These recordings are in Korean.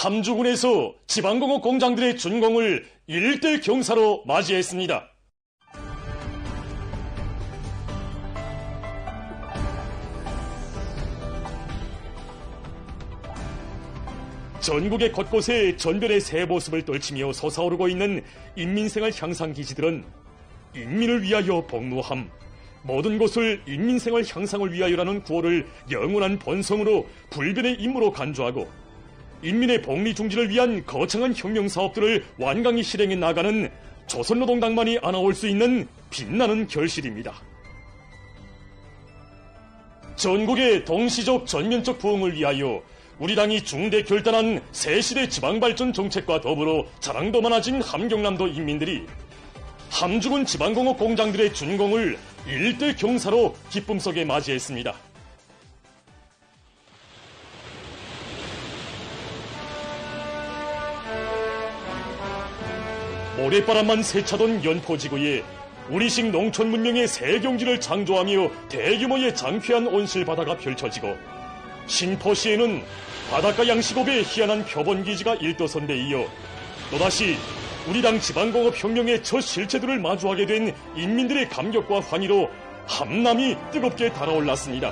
함주군에서 지방공업 공장들의 준공을 일대 경사로 맞이했습니다. 전국의 곳곳에 전별의 새 모습을 떨치며 솟아오르고 있는 인민생활 향상 기지들은 인민을 위하여 복무함, 모든 곳을 인민생활 향상을 위하여라는 구호를 영원한 본성으로 불변의 임무로 간주하고 인민의 복리 중지를 위한 거창한 혁명 사업들을 완강히 실행해 나가는 조선노동당만이 안아올 수 있는 빛나는 결실입니다. 전국의 동시적 전면적 부흥을 위하여 우리 당이 중대 결단한 새시대 지방발전 정책과 더불어 자랑도 많아진 함경남도 인민들이 함주군 지방공업 공장들의 준공을 일대 경사로 기쁨 속에 맞이했습니다. 모래바람만 세차던 연포지구에 우리식 농촌 문명의 새 경지를 창조하며 대규모의 장쾌한 온실바다가 펼쳐지고 신포시에는 바닷가 양식업의 희한한 표본기지가 일도선대에 이어 또다시 우리 당 지방공업혁명의 첫 실체들을 마주하게 된 인민들의 감격과 환희로 함남이 뜨겁게 달아올랐습니다.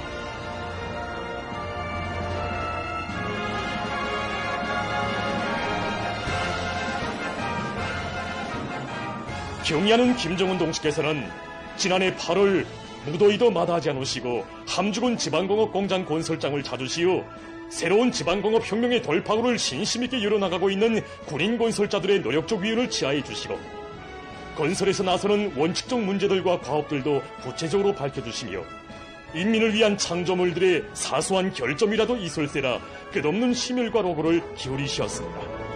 경의하는 김정은 동지께서는 지난해 8월 무더위도 마다하지 않으시고 함주군 지방공업 공장 건설장을 찾으시어 새로운 지방공업혁명의 돌파구를 신심있게 열어나가고 있는 군인 건설자들의 노력적 위원을 지하해 주시고 건설에서 나서는 원칙적 문제들과 과업들도 구체적으로 밝혀주시며 인민을 위한 창조물들의 사소한 결점이라도 있을세라 끝없는 심혈과 노고를 기울이셨습니다.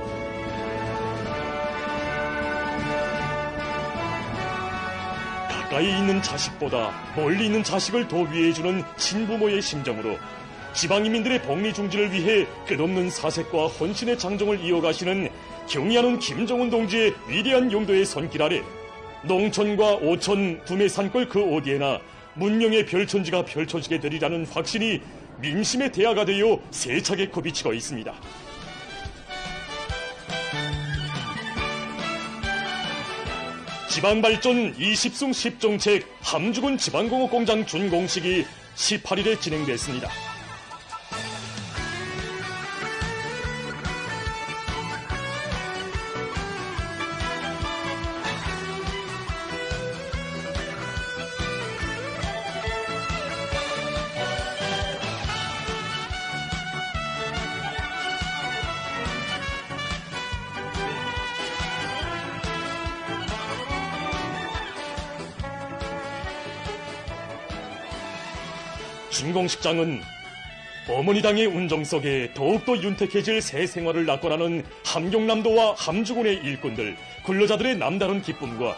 가까이 있는 자식보다 멀리 있는 자식을 더 위해주는 친부모의 심정으로 지방인민들의 복리 중지를 위해 끝없는 사색과 헌신의 장정을 이어가시는 경의하는 김정은 동지의 위대한 용도의 손길 아래 농촌과 오촌, 두메 산골 그 어디에나 문명의 별천지가 펼쳐지게 되리라는 확신이 민심의 대화가 되어 세차게 굽이치고 있습니다. 지방발전 20승 10정책 함주군 지방공업공장 준공식이 18일에 진행됐습니다. 준공식장은 어머니 당의 운정 속에 더욱더 윤택해질 새 생활을 낙관하는 함경남도와 함주군의 일꾼들, 근로자들의 남다른 기쁨과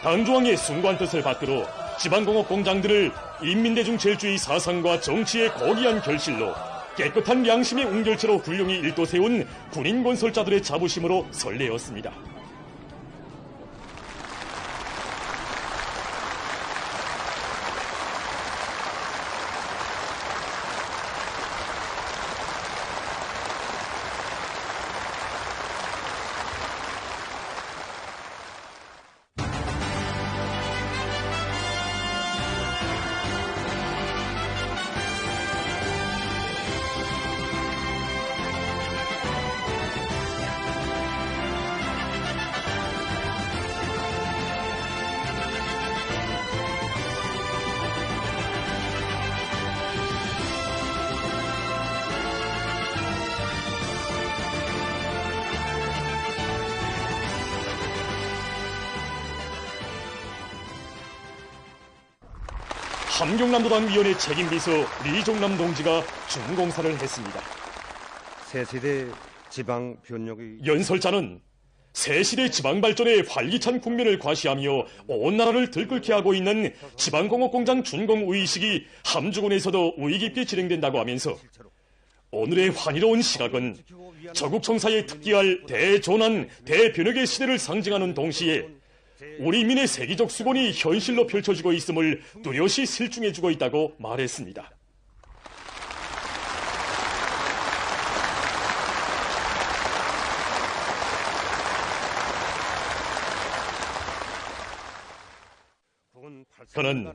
당조항의 숭고한 뜻을 받들어 지방공업 공장들을 인민대중 제일주의 사상과 정치의 고귀한 결실로 깨끗한 양심의 웅결체로 훌륭히 일도세운 군인 건설자들의 자부심으로 설레었습니다. 함경남도당위원회 책임비서 리종남 동지가 준공사를 했습니다. 새시대 지방 변혁의 연설자는 새시대 지방발전의 활기찬 국면을 과시하며 온 나라를 들끓게 하고 있는 지방공업공장 준공 의식이 함주군에서도 의의 깊게 진행된다고 하면서 오늘의 환희로운 시각은 저국청사에 특기할 대전환, 대변혁의 시대를 상징하는 동시에 우리 민의 세계적 수건이 현실로 펼쳐지고 있음을 뚜렷이 실증해주고 있다고 말했습니다. 그는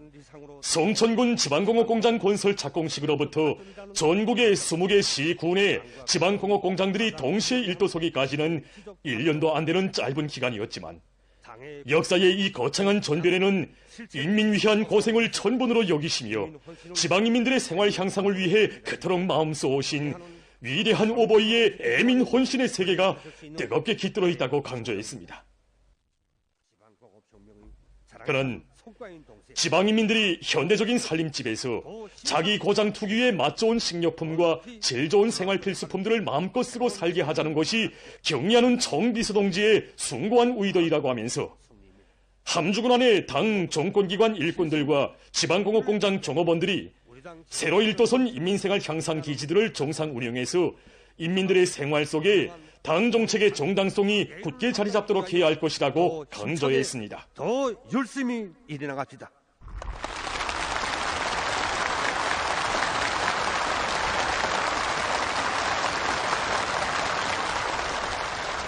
성천군 지방공업공장 건설 착공식으로부터 전국의 20개 시군의 지방공업공장들이 동시에 일도서기까지는 1년도 안 되는 짧은 기간이었지만 역사의 이 거창한 전변에는 인민 위한 고생을 천분으로 여기시며 지방인민들의 생활 향상을 위해 그토록 마음 쏘으신 위대한 오보이의 애민 혼신의 세계가 뜨겁게 깃들어 있다고 강조했습니다. 그는 지방인민들이 현대적인 살림집에서 자기 고장 특유의 맛 좋은 식료품과 질 좋은 생활 필수품들을 마음껏 쓰고 살게 하자는 것이 경리하는 정비서동지의 숭고한 의도이라고 하면서 함주군 안의 당 정권기관 일꾼들과 지방공업공장 종업원들이 새로 일도선 인민생활 향상 기지들을 정상 운영해서 인민들의 생활 속에 당 정책의 정당성이 굳게 자리 잡도록 해야 할 것이라고 강조했습니다. 더 열심히 일해 나갑시다.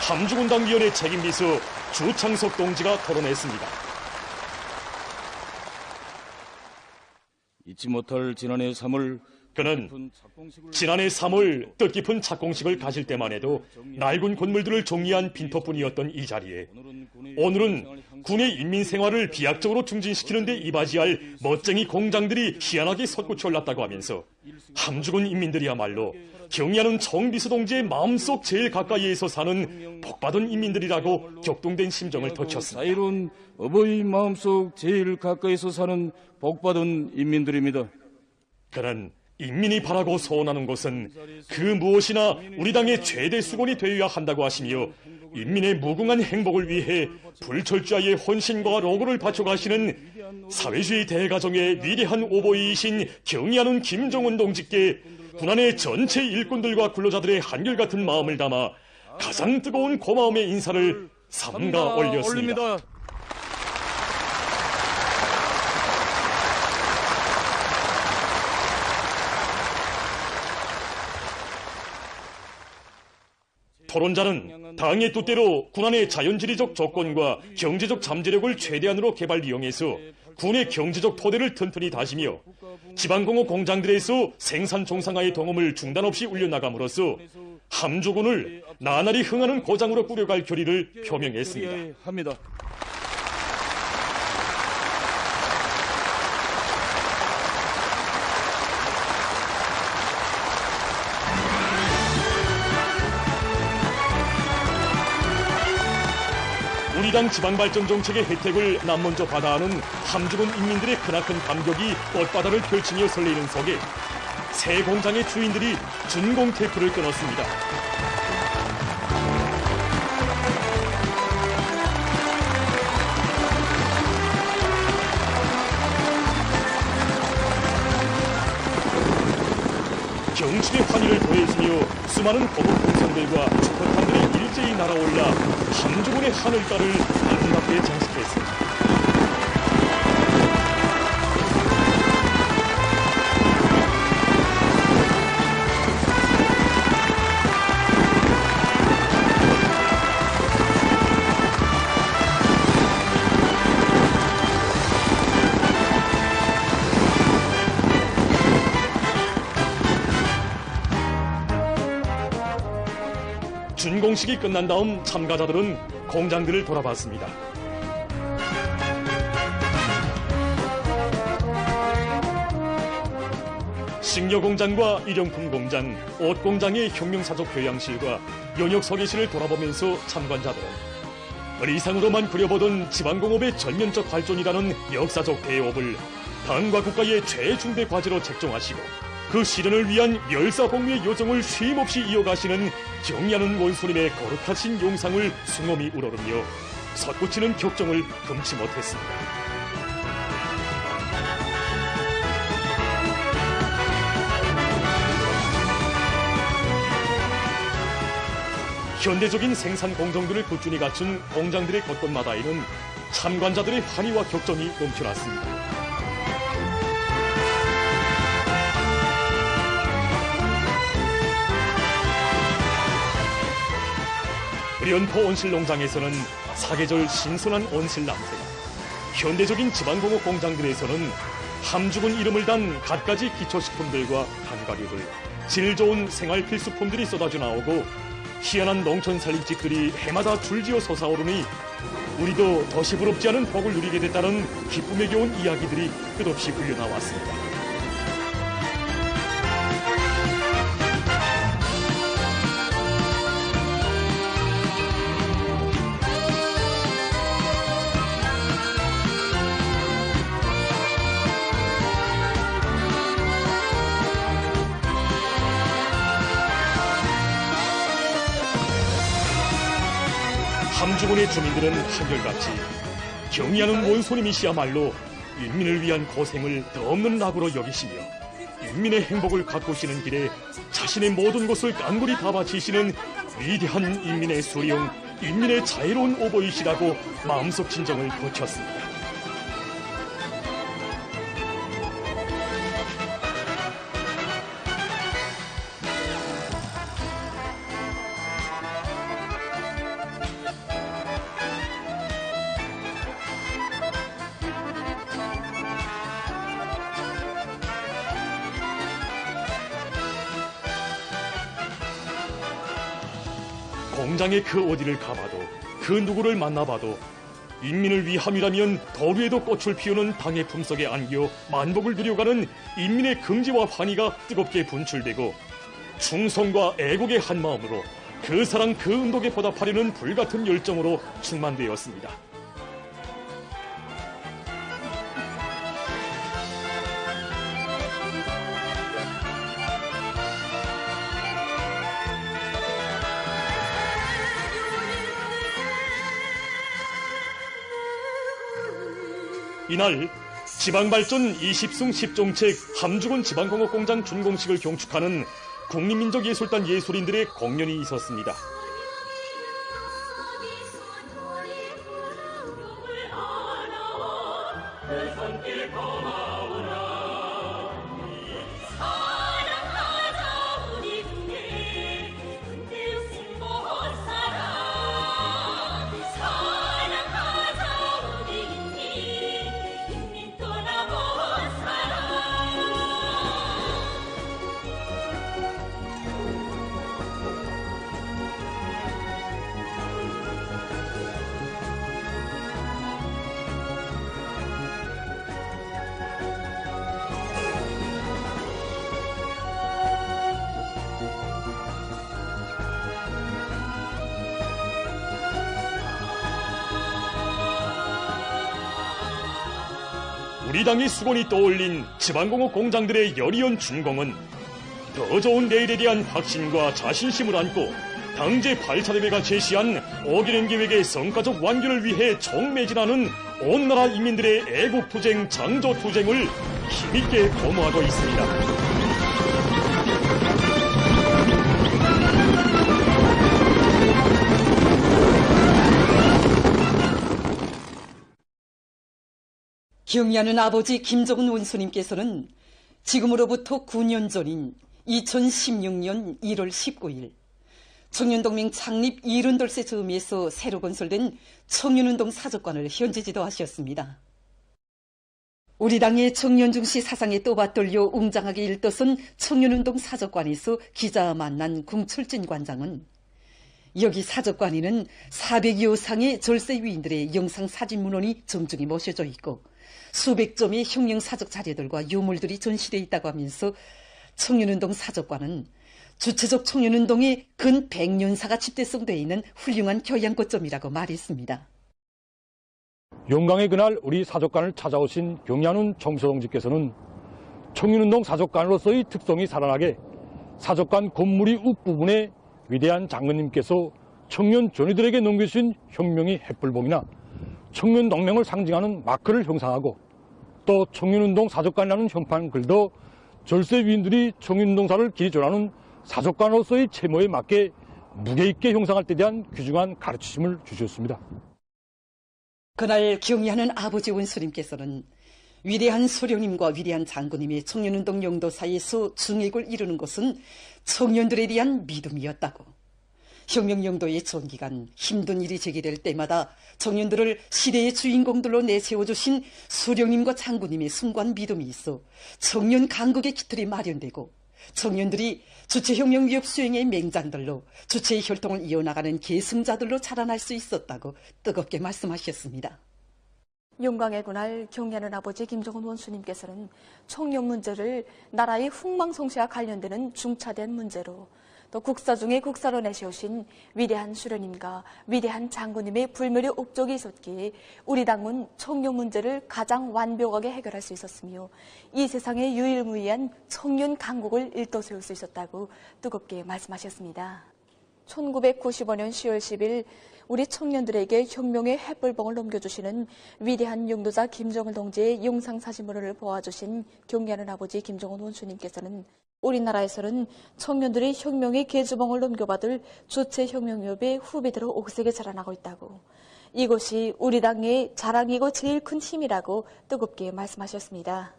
함주군당위원회 책임비서 주창석 동지가 토론했습니다. 잊지 못할 지난해 3월 그는 지난해 3월 뜻깊은 착공식을 가질 때만 해도 낡은 건물들을 정리한 빈터뿐이었던 이 자리에 오늘은 군의 인민생활을 비약적으로 증진시키는 데 이바지할 멋쟁이 공장들이 희한하게 솟구쳐 올랐다고 하면서 함주군 인민들이야말로 경의하는 정비서 동지의 마음속 제일 가까이에서 사는 복받은 인민들이라고 격동된 심정을 터쳤습니다. 자유로운 어버이 마음속 제일 가까이서 사는 복받은 인민들입니다. 그는 인민이 바라고 소원하는 것은 그 무엇이나 우리 당의 최대 수건이 되어야 한다고 하시며 인민의 무궁한 행복을 위해 불철주야의 헌신과 로고를 바쳐가시는 사회주의 대가정의 위대한 오보이이신 경의하는 김정은 동지께 군안의 전체 일꾼들과 근로자들의 한결같은 마음을 담아 가장 뜨거운 고마움의 인사를 삼가 올렸습니다. 토론자는 당의 뜻대로 군안의 자연지리적 조건과 경제적 잠재력을 최대한으로 개발 이용해서 군의 경제적 토대를 튼튼히 다지며 지방공업 공장들에서 생산 종상화의 동험을 중단 없이 울려나감으로써 함주군을 나날이 흥하는 고장으로 꾸려갈 결의를 표명했습니다. 우리 당 지방발전 정책의 혜택을 남먼저 받아하는 함주군 인민들의 크나큰 감격이 꽃바다를 펼치며 설레이는 속에 새 공장의 주인들이 준공 테이프를 끊었습니다. 경축의 환희를 더해주며 수많은 거국 공산들과 축포탄들이 일제히 날아올라 함주군의 하늘가를 아름답게 장식했습니다. 준공식이 끝난 다음 참가자들은 공장들을 돌아봤습니다. 식료공장과 일용품 공장, 옷공장의 혁명사적 교양실과 연역 서기실을 돌아보면서 참관자들은 의상으로만 그려보던 지방공업의 전면적 발전이라는 역사적 대업을 당과 국가의 최중대 과제로 책정하시고 그 실현을 위한 열사복무의 요정을 쉼없이 이어가시는 경의하는 원수님의 거룩하신 용상을 숭엄히 우러르며 솟구치는 격정을 금치 못했습니다. 현대적인 생산 공정들을 꾸준히 갖춘 공장들의 곳곳마다에는 참관자들의 환희와 격정이 넘쳐났습니다. 의련포 온실농장에서는 사계절 신선한 온실 나무들, 현대적인 지방공업 공장들에서는 함죽은 이름을 단 갖가지 기초식품들과 한가류들, 질 좋은 생활 필수품들이 쏟아져 나오고 희한한 농촌 살림집들이 해마다 줄지어 솟아오르니 우리도 더 시부럽지 않은 복을 누리게 됐다는 기쁨에 겨운 이야기들이 끝없이 흘려나왔습니다. 함주군의 주민들은 한결같이 경의하는 원손님이시야말로 인민을 위한 고생을 더없는 낙으로 여기시며 인민의 행복을 가꾸시는 길에 자신의 모든 것을 깡그리 다 바치시는 위대한 인민의 수령, 인민의 자애로운 오보이시라고 마음속 진정을 거쳤습니다. 공장의 그 어디를 가봐도 그 누구를 만나봐도 인민을 위함이라면 더위에도 꽃을 피우는 당의 품속에 안겨 만복을 누려가는 인민의 긍지와 환희가 뜨겁게 분출되고 충성과 애국의 한마음으로 그 사랑 그 은덕에 보답하려는 불같은 열정으로 충만되었습니다. 이날 지방발전 20승 10종책 함주군 지방공업공장 준공식을 경축하는 국립민족예술단 예술인들의 공연이 있었습니다. 우리 당의 수건이 떠올린 지방공업 공장들의 여리연 준공은 더 좋은 내일에 대한 확신과 자신심을 안고 당제 8차 대회가 제시한 5개년 계획의 성과적 완결을 위해 총매진하는 온 나라 인민들의 애국투쟁, 장조투쟁을 힘있게 도모하고 있습니다. 경의하는 아버지 김정은 원수님께서는 지금으로부터 9년 전인 2016년 1월 19일 청년동맹 창립 72세 즈음에서 새로 건설된 청년운동 사적관을 현재 지도하셨습니다. 우리 당의 청년중시 사상에 또받들려 웅장하게 일떠선 청년운동 사적관에서 기자와 만난 궁철진 관장은 여기 사적관에는 400여 상의 절세 위인들의 영상 사진 문헌이 정중히 모셔져 있고 수백 점의 혁명 사적 자료들과 유물들이 전시되어 있다고 하면서 청년운동 사적관은 주체적 청년운동의 근 100년사가 집대성되어 있는 훌륭한 교양거점이라고 말했습니다. 용강의 그날 우리 사적관을 찾아오신 경의하는 총수동지께서는 청년운동 사적관으로서의 특성이 살아나게 사적관 건물이 윗부분에 위대한 장군님께서 청년 전우들에게 넘겨주신 혁명의 햇불봉이나 청년동맹을 상징하는 마크를 형상하고 또 청년운동 사적관이라는 형판 글도 절세 위인들이 청년운동사를 길이 전하는 사적관으로서의 채모에 맞게 무게 있게 형상할 때 대한 귀중한 가르치심을 주셨습니다. 그날 경의하는 아버지 원수님께서는 위대한 소령님과 위대한 장군님의 청년운동 용도 사이에서 중액을 이루는 것은 청년들에 대한 믿음이었다고, 혁명영도의 전기간 힘든 일이 제기될 때마다 청년들을 시대의 주인공들로 내세워주신 수령님과 장군님의 숭고한 믿음이 있어 청년 강국의 기틀이 마련되고 청년들이 주체혁명 위협 수행의 맹장들로 주체의 혈통을 이어나가는 계승자들로 자라날 수 있었다고 뜨겁게 말씀하셨습니다. 용광의 그날 경애하는 아버지 김정은 원수님께서는 청년 문제를 나라의 흥망성쇠와 관련되는 중차대한 문제로 또 국사 중에 국사로 내세우신 위대한 수령님과 위대한 장군님의 불멸의 업적이 있었기에 우리 당은 청년 문제를 가장 완벽하게 해결할 수 있었으며 이 세상에 유일무이한 청년 강국을 일떠세울 수 있었다고 뜨겁게 말씀하셨습니다. 1995년 10월 10일 우리 청년들에게 혁명의 햇불봉을 넘겨주시는 위대한 용도자 김정은 동지의 영상사진물을 보아주신 경애하는 아버지 김정은 원수님께서는 우리나라에서는 청년들이 혁명의 계주봉을 넘겨받을 주체혁명위협의 후배들로 옥색에 자라나고 있다고, 이것이 우리 당의 자랑이고 제일 큰 힘이라고 뜨겁게 말씀하셨습니다.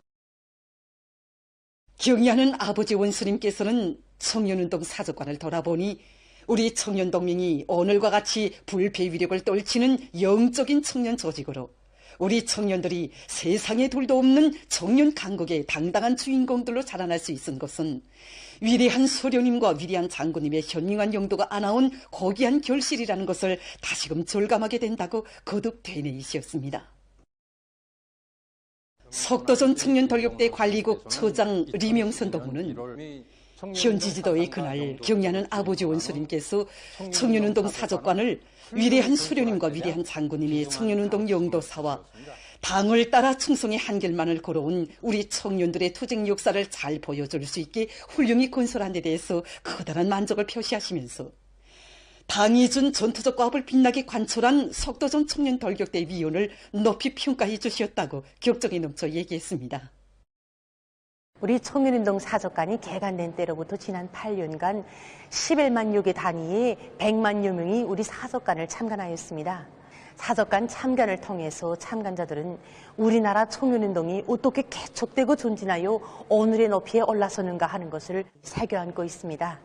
경애하는 아버지 원수님께서는 청년운동 사적관을 돌아보니 우리 청년동맹이 오늘과 같이 불패 위력을 떨치는 영적인 청년 조직으로 우리 청년들이 세상에 둘도 없는 청년 강국의 당당한 주인공들로 자라날 수 있은 것은 위대한 소령님과 위대한 장군님의 현명한 용도가 안아온 고귀한 결실이라는 것을 다시금 절감하게 된다고 거듭 되뇌이시었습니다. 석도전 청년돌격대 관리국 처장 리명선 동무는 현지 지도의 그날 경애하는 아버지 원수님께서 청년운동 사적관을 위대한 수령님과 위대한 장군님이 청년운동 영도사와 당을 따라 충성의 한길만을 걸어온 우리 청년들의 투쟁 역사를 잘 보여줄 수 있게 훌륭히 건설한 데 대해서 커다란 만족을 표시하시면서 당이 준 전투적 과업을 빛나게 관철한 석도전 청년돌격대 위원을 높이 평가해 주셨다고 격정이 넘쳐 얘기했습니다. 우리 청년운동 사적관이 개관된 때로부터 지난 8년간 11만 6의 단위의 100만여 명이 우리 사적관을 참관하였습니다. 사적관 참관을 통해서 참관자들은 우리나라 청년운동이 어떻게 개척되고 존진하여 오늘의 높이에 올라서는가 하는 것을 새겨안고 있습니다.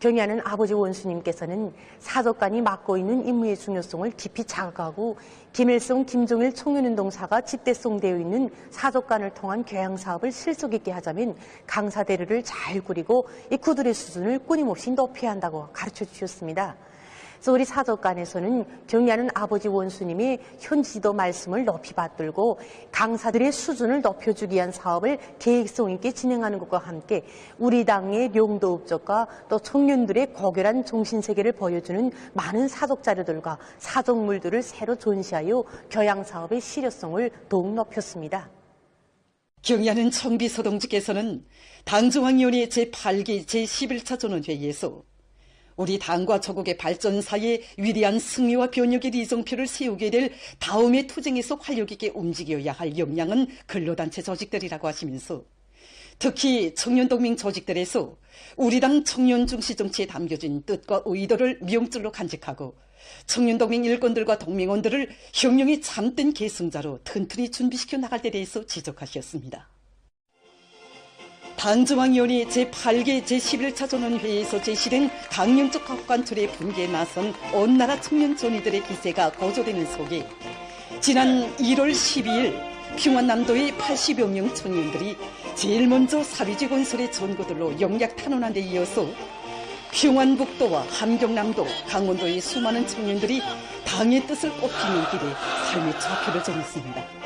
경애하는 아버지 원수님께서는 사적관이 맡고 있는 임무의 중요성을 깊이 자각하고 김일성, 김정일 청년운동사가 집대성되어 있는 사적관을 통한 교양사업을 실속 있게 하자면 강사대류를 잘 꾸리고 이 그들의 수준을 끊임없이 높여야 한다고 가르쳐 주셨습니다. 그래서 우리 사적관에서는 경애하는 아버지 원수님의 현지도 말씀을 높이 받들고 강사들의 수준을 높여주기 위한 사업을 계획성 있게 진행하는 것과 함께 우리 당의 용도 업적과 또 청년들의 고결한 정신세계를 보여주는 많은 사적 자료들과 사적물들을 새로 전시하여 교양사업의 실효성을 더욱 높였습니다. 경애하는 청비서 동지께서는 당중앙위원회 제8기 제11차 전원회의에서 우리 당과 조국의 발전 사이에 위대한 승리와 변혁의 리정표를 세우게 될 다음의 투쟁에서 활력 있게 움직여야 할 역량은 근로단체 조직들이라고 하시면서 특히 청년동맹 조직들에서 우리 당 청년 중시 정치에 담겨진 뜻과 의도를 명줄로 간직하고 청년동맹 일꾼들과 동맹원들을 혁명의 참된 계승자로 튼튼히 준비시켜 나갈 데 대해서 지적하셨습니다. 당중앙위원회 제8개 제11차 전원회의에서 제시된 강령적 가옥관철의 분개에 나선 온 나라 청년 전위들의 기세가 고조되는 속에 지난 1월 12일 평안남도의 80여 명 청년들이 제일 먼저 사비지 건설의 전구들로 영약 탄원한 데 이어서 평안북도와 함경남도, 강원도의 수많은 청년들이 당의 뜻을 꽃피는 길에 삶의 좌표를 정했습니다.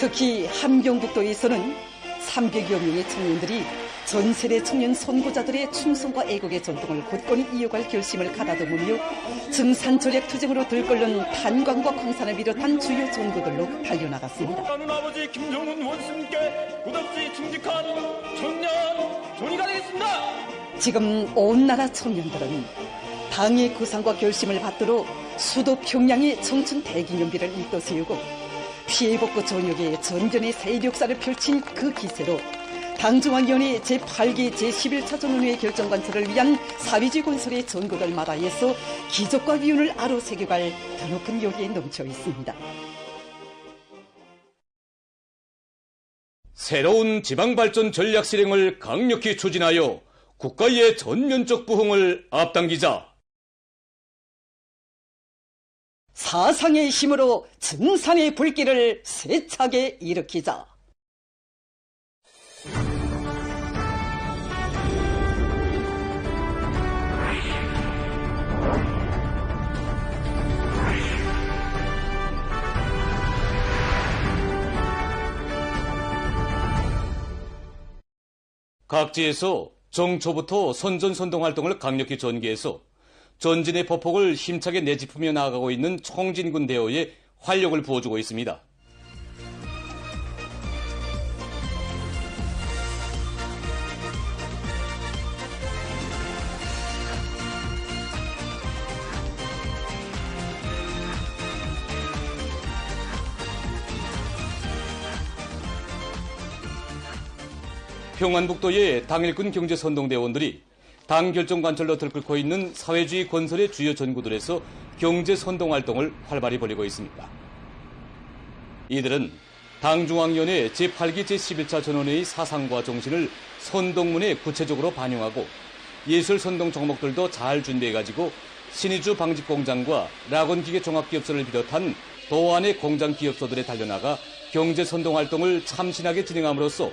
특히 함경북도에서는 300여 명의 청년들이 전 세대 청년 선구자들의 충성과 애국의 전통을 굳건히 이어갈 결심을 가다듬으며 증산절약 투쟁으로 들끓는 탄광과 광산을 비롯한 주요 전구들로 달려나갔습니다. 나는 아버지 김정은 원수님께 끝없이 충직한 청년 존이가 되겠습니다. 지금 온 나라 청년들은 당의 구상과 결심을 받들어 수도 평양의 청춘 대기념비를 일떠세우고 피해복구 전역에 전전의 새 역사를 펼친 그 기세로 당중앙위원회 제8기 제11차 전원회의 결정관철을 위한 사회주의 건설의 전구들마다에서 기적과 위운을 아로새겨갈 드높은 요리에 넘쳐 있습니다. 새로운 지방발전 전략 실행을 강력히 추진하여 국가의 전면적 부흥을 앞당기자. 사상의 힘으로 증산의 불길을 세차게 일으키자. 각지에서 정초부터 선전선동 활동을 강력히 전개해서 전진의 포폭을 힘차게 내짚으며 나아가고 있는 청진군 대어에 활력을 부어주고 있습니다. 평안북도의 당일군 경제선동대원들이 당 결정관철로 들끓고 있는 사회주의 건설의 주요 전구들에서 경제선동활동을 활발히 벌이고 있습니다. 이들은 당중앙위원회 제8기 제11차 전원회의 사상과 정신을 선동문에 구체적으로 반영하고 예술선동 종목들도 잘 준비해가지고 신의주 방직공장과 락원기계종합기업소를 비롯한 도안의 공장기업소들에 달려나가 경제선동활동을 참신하게 진행함으로써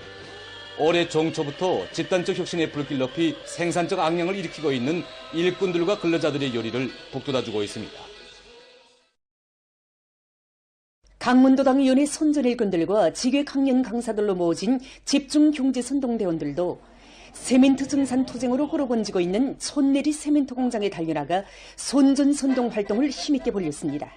올해 정초부터 집단적 혁신의 불길 높이 생산적 악량을 일으키고 있는 일꾼들과 근로자들의 요리를 북돋아주고 있습니다. 강문도당위원회 선전일꾼들과 지괴 강연 강사들로 모진 집중경제선동대원들도 세멘트 증산 투쟁으로 걸어번지고 있는 촌내리 세멘트 공장에 달려나가 선전선동 활동을 힘있게 벌였습니다.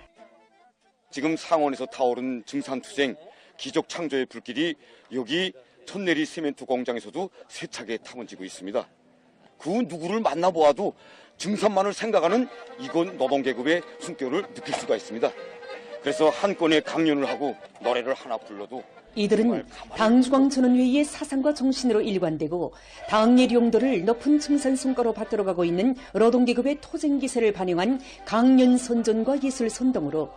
지금 상원에서 타오른 증산투쟁, 기적 창조의 불길이 여기 촌내리 시멘트 공장에서도 세차게 타번지고 있습니다. 그 누구를 만나보아도 증산만을 생각하는 이건 노동계급의 숨결을 느낄 수가 있습니다. 그래서 한 건의 강연을 하고 노래를 하나 불러도 이들은 당중앙전원회의의 사상과 정신으로 일관되고 당의 용도를 높은 증산 성과로 받들어가고 있는 노동계급의 토쟁기세를 반영한 강연선전과 예술선동으로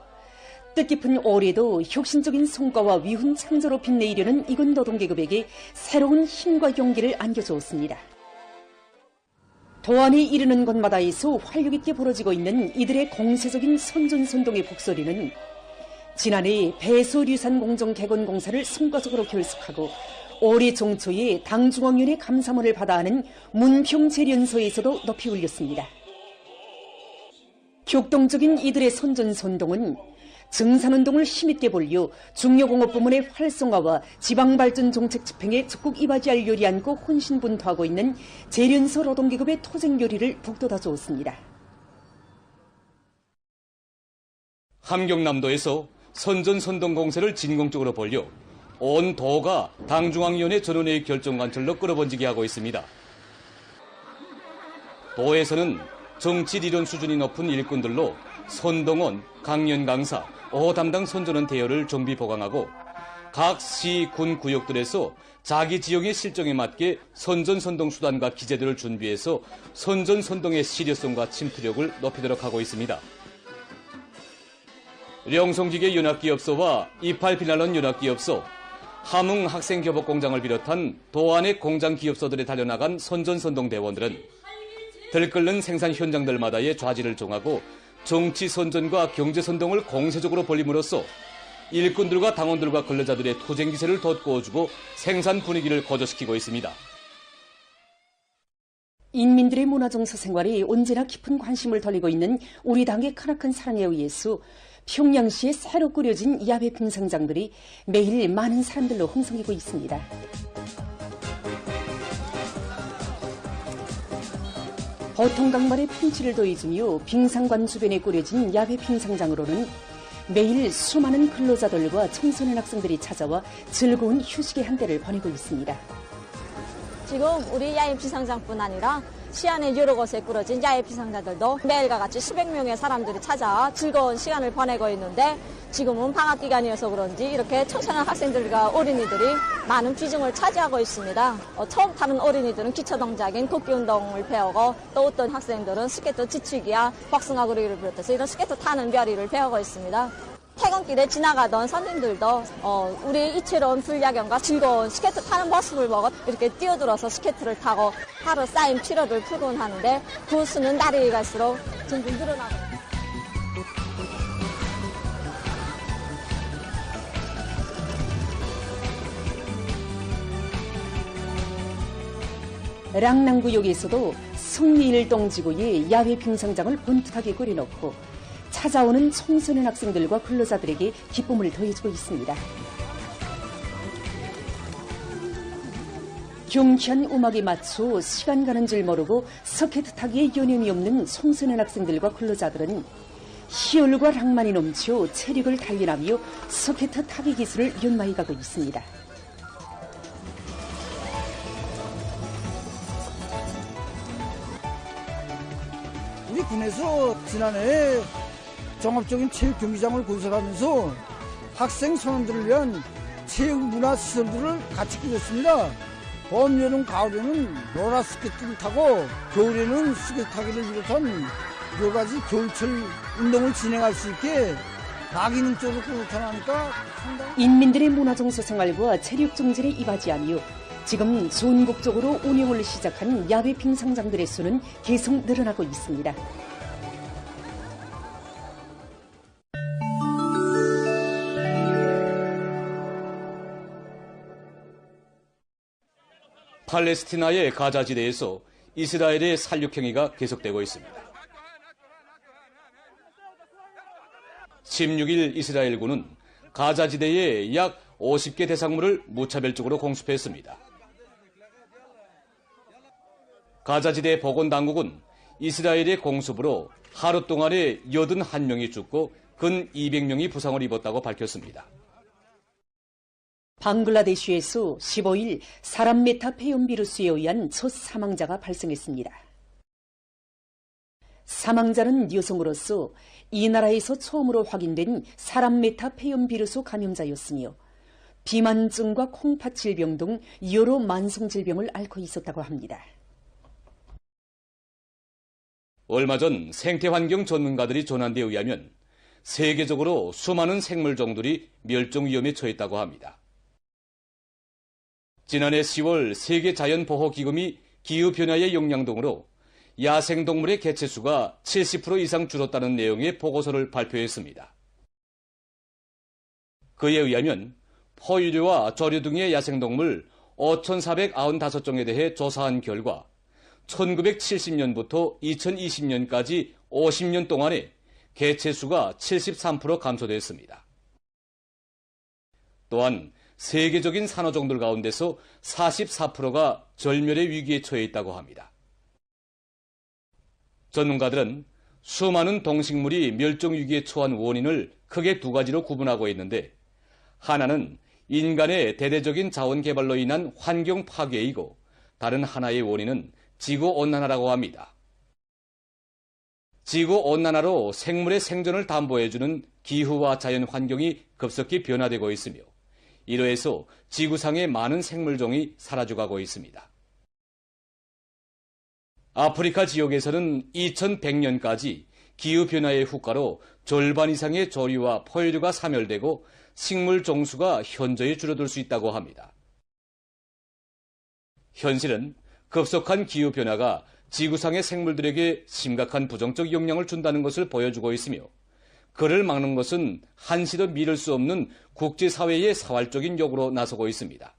뜻깊은 올해도 혁신적인 성과와 위훈 창조로 빛내이려는 이군 노동계급에게 새로운 힘과 용기를 안겨주었습니다. 도안에 이르는 곳마다에서 활력 있게 벌어지고 있는 이들의 공세적인 선전선동의 북소리는 지난해 배소류산공정 개건공사를 성과적으로 결석하고 올해 정초에 당중앙위원회 감사문을 받아하는 문평재련소에서도 높이 울렸습니다. 격동적인 이들의 선전선동은 증산운동을 힘있게 벌려 중요공업 부문의 활성화와 지방발전 정책 집행에 적극 이바지할 요리 안고 혼신분투하고 있는 재련소 노동계급의 토쟁요리를 북돋아 주었습니다. 함경남도에서 선전선동 공세를 진공적으로 벌려 온 도가 당중앙위원회 전원회의 결정관철로 끌어번지게 하고 있습니다. 도에서는 정치리론 수준이 높은 일꾼들로 선동원, 강연 강사, 담당 선전원 대여를 정비 보강하고 각 시, 군 구역들에서 자기 지역의 실정에 맞게 선전선동 수단과 기재들을 준비해서 선전선동의 실효성과 침투력을 높이도록 하고 있습니다. 령송기계 연합기업소와 이팔피날론 연합기업소, 함흥 학생교복공장을 비롯한 도안의 공장기업소들에 달려나간 선전선동 대원들은 들끓는 생산 현장들마다의 좌지를 정하고 정치 선전과 경제 선동을 공세적으로 벌림으로써 일꾼들과 당원들과 근로자들의 투쟁 기세를 돋구어주고 생산 분위기를 고조시키고 있습니다. 인민들의 문화정서 생활에 언제나 깊은 관심을 돌리고 있는 우리 당의 크나큰 사랑에 의해서 평양시에 새로 꾸려진 야외 빙상장들이 매일 많은 사람들로 흥성이고 있습니다. 보통 강물에 핀치를 더해주며 빙상관 주변에 꾸려진 야외 빙상장으로는 매일 수많은 근로자들과 청소년 학생들이 찾아와 즐거운 휴식의 한때를 보내고 있습니다. 지금 우리 야외 빙상장뿐 아니라 시안의 여러 곳에 꾸려진 야외 비상자들도 매일과 같이 수백 명의 사람들이 찾아 즐거운 시간을 보내고 있는데 지금은 방학 기간이어서 그런지 이렇게 청소년 학생들과 어린이들이 많은 비중을 차지하고 있습니다. 처음 타는 어린이들은 기초 동작인 걷기 운동을 배우고 또 어떤 학생들은 스케이트 지치기야 복숭아구리를 비롯해서 이런 스케이트 타는 별이를 배우고 있습니다. 퇴근길에 지나가던 손님들도 우리 이채로운 불야경과 즐거운 스케이트 타는 모습을 보고 이렇게 뛰어들어서 스케이트를 타고 하루 쌓인 피로를 풀곤 하는데 그 수는 날이 갈수록 점점 늘어나고 있습니다. 랑낭구역에서도 성미일동지구의 야외 빙상장을 번듯하게 꾸려놓고 찾아오는 청소년 학생들과 근로자들에게 기쁨을 더해주고 있습니다. 경쾌한 음악에 맞춰 시간 가는 줄 모르고 스케이트 타기에 여념이 없는 청소년 학생들과 근로자들은 희열과 낭만이 넘쳐 체력을 단련하며 스케이트 타기 기술을 연마해 가고 있습니다. 우리 군에서 지난해 종합적인 체육 경기장을 건설하면서 학생 선원들을 위한 체육 문화 시설들을 같이 꾸렸습니다. 봄, 여름, 가을에는 롤러 스케이트를 타고 겨울에는 스케이트 타기를 비롯한 여러 가지 겨울철 운동을 진행할 수 있게 낙인적으로 나타나니까 상당히 인민들의 문화정서 생활과 체력 증진에 이바지하며 지금 전국적으로 운영을 시작한 야외 빙상장들의 수는 계속 늘어나고 있습니다. 팔레스티나의 가자지대에서 이스라엘의 살육행위가 계속되고 있습니다. 16일 이스라엘군은 가자지대에 약 50개 대상물을 무차별적으로 공습했습니다. 가자지대 보건당국은 이스라엘의 공습으로 하루 동안에 81명이 죽고 근 200명이 부상을 입었다고 밝혔습니다. 방글라데시에서 15일 사람 메타페온 비루스에 의한 첫 사망자가 발생했습니다. 사망자는 여성으로서 이 나라에서 처음으로 확인된 사람 메타페온 비루스 감염자였으며 비만증과 콩팥 질병 등 여러 만성 질병을 앓고 있었다고 합니다. 얼마 전 생태환경 전문가들이 전한 데 의하면 세계적으로 수많은 생물 종들이 멸종 위험에 처했다고 합니다. 지난해 10월 세계자연보호기금이 기후변화의 영향 등으로 야생동물의 개체수가 70% 이상 줄었다는 내용의 보고서를 발표했습니다. 그에 의하면 포유류와 조류 등의 야생동물 5,495종에 대해 조사한 결과 1970년부터 2020년까지 50년 동안에 개체수가 73% 감소됐습니다. 또한 세계적인 산호종들 가운데서 44%가 절멸의 위기에 처해 있다고 합니다. 전문가들은 수많은 동식물이 멸종 위기에 처한 원인을 크게 두 가지로 구분하고 있는데 하나는 인간의 대대적인 자원 개발로 인한 환경 파괴이고 다른 하나의 원인은 지구온난화라고 합니다. 지구온난화로 생물의 생존을 담보해주는 기후와 자연 환경이 급속히 변화되고 있으며 이로 해서 지구상의 많은 생물종이 사라져가고 있습니다. 아프리카 지역에서는 2100년까지 기후변화의 후과로 절반 이상의 조류와 포유류가 사멸되고 식물 종수가 현저히 줄어들 수 있다고 합니다. 현실은 급속한 기후변화가 지구상의 생물들에게 심각한 부정적 영향을 준다는 것을 보여주고 있으며 그를 막는 것은 한시도 미룰 수 없는 국제사회의 사활적인 요구로 나서고 있습니다.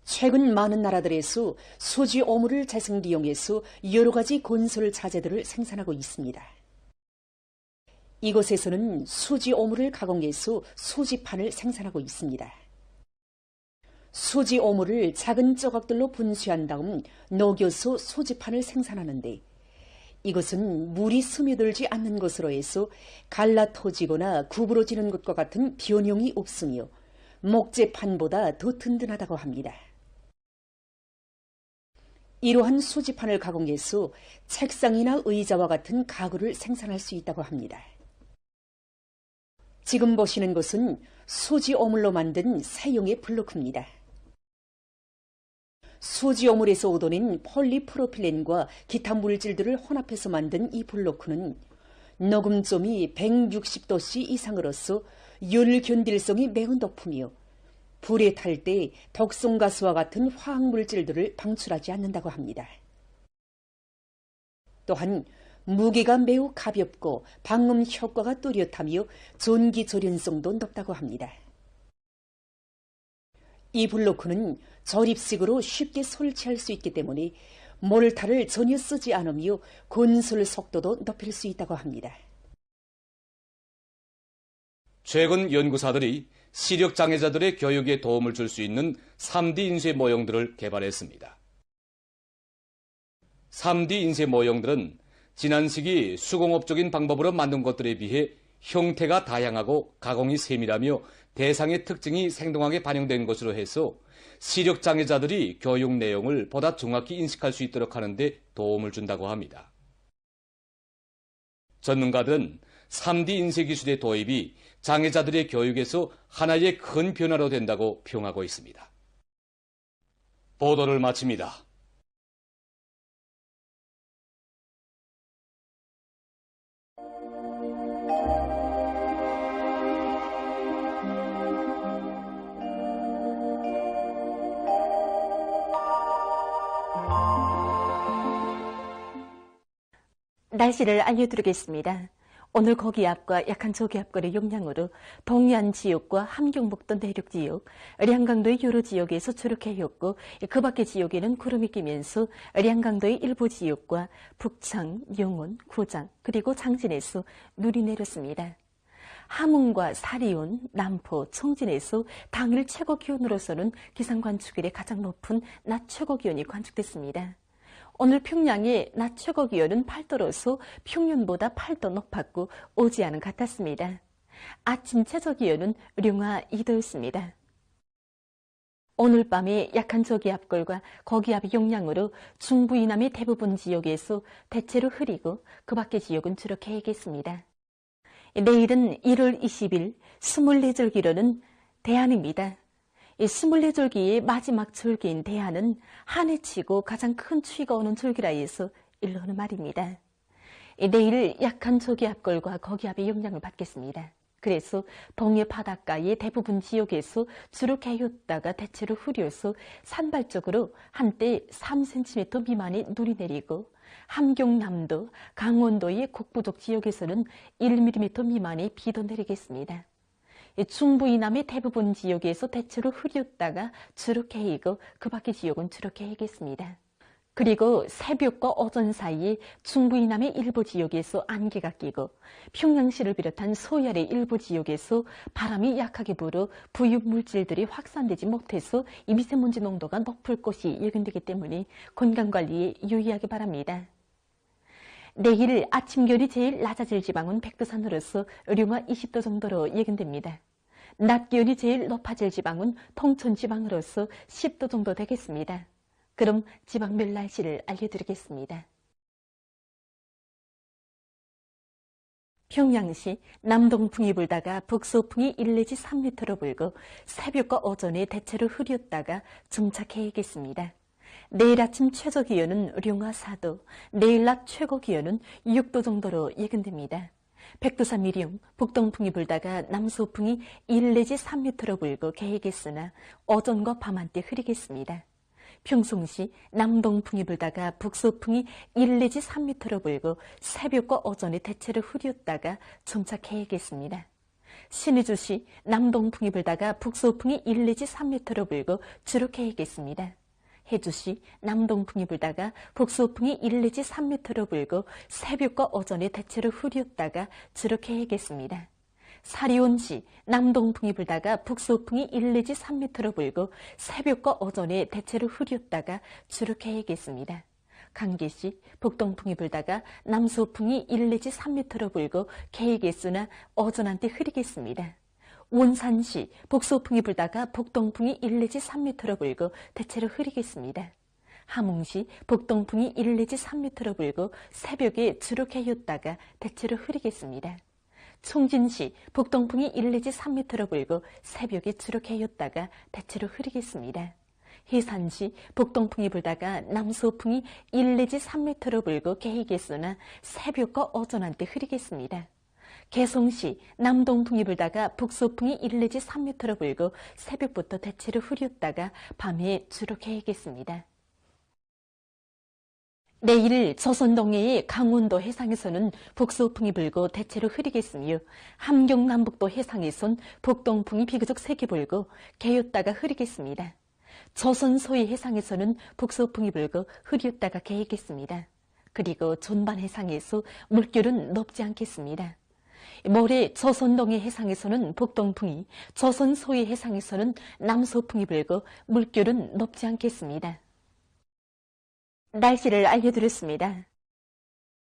최근 많은 나라들에서 수지 오물을 재생利用해서 여러 가지 건설 자재들을 생산하고 있습니다. 이곳에서는 수지 오물을 가공해서 수지판을 생산하고 있습니다. 수지 오물을 작은 조각들로 분쇄한 다음 녹여서 수지판을 생산하는데 이것은 물이 스며들지 않는 것으로 해서 갈라터지거나 구부러지는 것과 같은 변형이 없으며 목재판보다 더 든든하다고 합니다. 이러한 수지판을 가공해서 책상이나 의자와 같은 가구를 생산할 수 있다고 합니다. 지금 보시는 것은 수지 오물로 만든 새용의 블로크입니다. 수지 오물에서 얻어낸 폴리프로필렌과 기타 물질들을 혼합해서 만든 이 블로크는 녹음점이 160도씨 이상으로서 열 견딜성이 매우 높으며 불에 탈 때 독성가스와 같은 화학물질들을 방출하지 않는다고 합니다. 또한 무게가 매우 가볍고 방음 효과가 뚜렷하며 전기 절연성도 높다고 합니다. 이 블로크는 조립식으로 쉽게 설치할 수 있기 때문에 몰타를 전혀 쓰지 않으며 건설 속도도 높일 수 있다고 합니다. 최근 연구사들이 시력장애자들의 교육에 도움을 줄 수 있는 3D 인쇄 모형들을 개발했습니다. 3D 인쇄 모형들은 지난 시기 수공업적인 방법으로 만든 것들에 비해 형태가 다양하고 가공이 세밀하며 대상의 특징이 생동하게 반영된 것으로 해서 시력장애자들이 교육 내용을 보다 정확히 인식할 수 있도록 하는 데 도움을 준다고 합니다. 전문가들은 3D 인쇄 기술의 도입이 장애자들의 교육에서 하나의 큰 변화로 된다고 평하고 있습니다. 보도를 마칩니다. 날씨를 알려드리겠습니다. 오늘 거기압과 약한 저기압권의 영향으로 동해안 지역과 함경북도 내륙 지역, 량강도의 여러 지역에서 추력해였고 그 밖의 지역에는 구름이 끼면서 량강도의 일부 지역과 북창, 영원, 구장 그리고 장진에서 눈이 내렸습니다. 함흥과 사리온, 남포, 청진에서 당일 최고 기온으로서는 기상 관측일에 가장 높은 낮 최고 기온이 관측됐습니다. 오늘 평양의 낮 최고 기온은 8도로서 평년보다 8도 높았고 오지안은 같았습니다. 아침 최저 기온은 령화 2도였습니다. 오늘 밤에 약한 저기압골과 거기압의 영향으로 중부 이남의 대부분 지역에서 대체로 흐리고 그 밖의 지역은 주로 개겠습니다. 내일은 1월 20일 24절기로는 대안입니다. 이 24절기의 마지막 절기인 대안은 한 해 치고 가장 큰 추위가 오는 절기라 해서 일러 하는 말입니다. 내일 약한 저기압골과 거기압의 영향을 받겠습니다. 그래서 동해 바닷가의 대부분 지역에서 주로 개였다가 대체로 흐려서 산발적으로 한때 3cm 미만의 눈이 내리고 함경남도, 강원도의 북부쪽 지역에서는 1mm 미만의 비도 내리겠습니다. 중부 이남의 대부분 지역에서 대체로 흐렸다가 주로 개이고 그 밖의 지역은 주로 개이겠습니다. 그리고 새벽과 오전 사이에 중부 이남의 일부 지역에서 안개가 끼고 평양시를 비롯한 서해안의 일부 지역에서 바람이 약하게 불어 부유 물질들이 확산되지 못해서 이 미세먼지 농도가 높을 것이 예견되기 때문에 건강관리에 유의하기 바랍니다. 내일 아침 기온이 제일 낮아질 지방은 백두산으로서 령화 20도 정도로 예견됩니다. 낮 기온이 제일 높아질 지방은 통천 지방으로서 10도 정도 되겠습니다. 그럼 지방별 날씨를 알려드리겠습니다. 평양시 남동풍이 불다가 북서풍이 1 내지 3m로 불고 새벽과 오전에 대체로 흐렸다가 점차 개겠습니다. 내일 아침 최저 기온은 령화 4도, 내일 낮 최고 기온은 6도 정도로 예견됩니다. 백두산 미령, 북동풍이 불다가 남서풍이 1 내지 3m로 불고 개겠으나 오전과 밤 한때 흐리겠습니다. 평송시 남동풍이 불다가 북서풍이 1 내지 3m로 불고 새벽과 오전에 대체로 흐렸다가 점차 개겠습니다. 신의주시 남동풍이 불다가 북서풍이 1 내지 3m로 불고 주로 개겠습니다. 해주시 남동풍이 불다가 북서풍이 1 내지 3m로 불고 새벽과 오전에 대체로 흐렸다가 주로 개겠습니다. 사리온시 남동풍이 불다가 북서풍이 1 내지 3m로 불고 새벽과 오전에 대체로 흐렸다가 주로 개겠습니다. 강계시 북동풍이 불다가 남서풍이 1 내지 3m로 불고 개겠으나 오전 한때 흐리겠습니다. 원산시 북서풍이 불다가 북동풍이 1 내지 3m로 불고 대체로 흐리겠습니다. 함흥시 북동풍이 1 내지 3m로 불고 새벽에 주로 개였다가 대체로 흐리겠습니다. 총진시 북동풍이 1 내지 3m로 불고 새벽에 주로 개였다가 대체로 흐리겠습니다. 해산시 북동풍이 불다가 남서풍이 1 내지 3m로 불고 개이겠으나 새벽과 오전 한때 흐리겠습니다. 개성시 남동풍이 불다가 북서풍이 1 내지 3m로 불고 새벽부터 대체로 흐렸다가 밤에 주로 개이겠습니다. 내일 조선 동해의 강원도 해상에서는 북서풍이 불고 대체로 흐리겠으며 함경 남북도 해상에선 북동풍이 비교적 세게 불고 개였다가 흐리겠습니다. 조선 서해 해상에서는 북서풍이 불고 흐렸다가 개겠습니다. 그리고 존반 해상에서 물결은 높지 않겠습니다. 모레 조선 동해 해상에서는 북동풍이, 조선 서해 해상에서는 남서풍이 불고 물결은 높지 않겠습니다. 날씨를 알려드렸습니다.